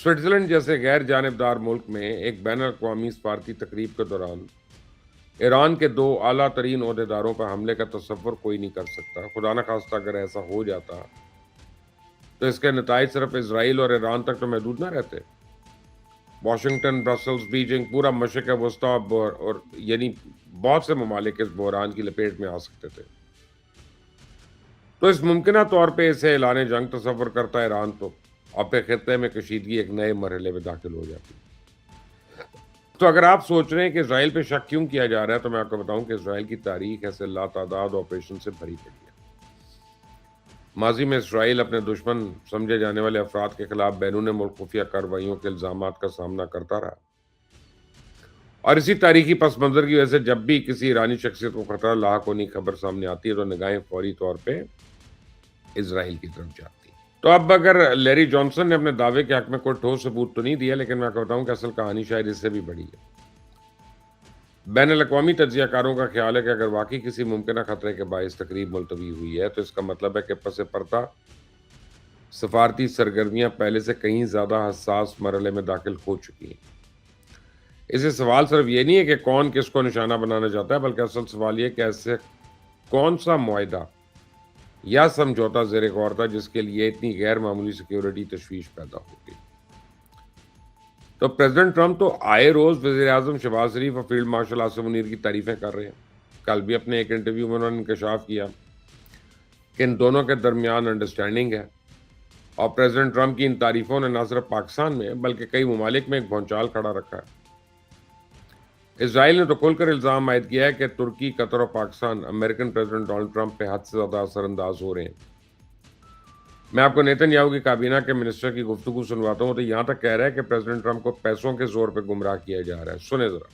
Switzerland جیسے غیر جانبدار ملک میں ایک بین الاقوامی سفارتی تقریب کے دوران ایران کے دو اعلیٰ ترین عہدیداروں پر حملے کا تصور کوئی نہیں کر سکتا۔ خدا نخواستہ اگر ایسا ہو جاتا تو اس کے نتائج صرف اسرائیل اور ایران تک تو محدود نہ رہتے۔ واشنگٹن، برسلز، بیجنگ، پورا مشرق وسطیٰ اور یعنی بہت سے ممالک اس بحران کی لپیٹ میں آ سکتے تھے۔ تو اس ممکنہ طور پہ اسے اعلان جنگ تصور کرتا ایران تو اپنے خطے میں کشیدگی ایک نئے مرحلے میں داخل ہو جاتی۔ تو اگر آپ سوچ رہے ہیں کہ اسرائیل پہ شک کیوں کیا جا رہا ہے، تو میں آپ کو بتاؤں کہ اسرائیل کی تاریخ ایسے لاتعداد آپریشن سے بھری پڑی ہے۔ ماضی میں اسرائیل اپنے دشمن سمجھے جانے والے افراد کے خلاف بیرون ملک خفیہ کارروائیوں کے الزامات کا سامنا کرتا رہا، اور اسی تاریخی پس منظر کی وجہ سے جب بھی کسی ایرانی شخصیت کو خطرہ لاحق ہونے کی خبر سامنے آتی ہے تو نگاہیں فوری طور پہ اسرائیل کی طرف جاتی ہیں۔ تو اب اگر لیری جانسن نے اپنے دعوے کے حق میں کوئی ٹھوس ثبوت تو نہیں دیا، لیکن میں آپ کو بتاؤں کہ اصل کہانی شاید اس سے بھی بڑی ہے۔ بین الاقوامی تجزیہ کاروں کا خیال ہے کہ اگر واقعی کسی ممکنہ خطرے کے باعث تقریب ملتوی ہوئی ہے تو اس کا مطلب ہے کہ پس پردہ سفارتی سرگرمیاں پہلے سے کہیں زیادہ حساس مرحلے میں داخل ہو چکی ہیں۔ اسے سوال صرف یہ نہیں ہے کہ کون کس کو نشانہ بنانا چاہتا ہے، بلکہ اصل سوال یہ کہ ایسے کون سا معاہدہ یا سمجھوتا زیر غور تھا جس کے لیے اتنی غیر معمولی سیکیورٹی تشویش پیدا ہو گئی۔ تو پریزیڈنٹ ٹرمپ تو آئے روز وزیر اعظم شہباز شریف اور فیلڈ مارشل آصف منیر کی تعریفیں کر رہے ہیں۔ کل بھی اپنے ایک انٹرویو میں انہوں نے انکشاف کیا کہ ان دونوں کے درمیان انڈرسٹینڈنگ ہے، اور پریزیڈنٹ ٹرمپ کی ان تعریفوں نے نہ صرف پاکستان میں بلکہ کئی ممالک میں ایک بھونچال کھڑا رکھا ہے۔ اسرائیل نے تو کھل کر الزام عائد کیا ہے کہ ترکی، قطر اور Pakistan American president Donald Trump پہ حد سے زیادہ اثر انداز ہو رہے ہیں۔ میں آپ کو نیتن یاہو کی کابینہ کے منسٹر کی گفتگو سنواتا ہوں تو یہاں تک کہہ رہا ہے کہ پریزیڈنٹ ٹرمپ کو پیسوں کے زور پہ گمراہ کیا جا رہا ہے۔ سنیں ذرا۔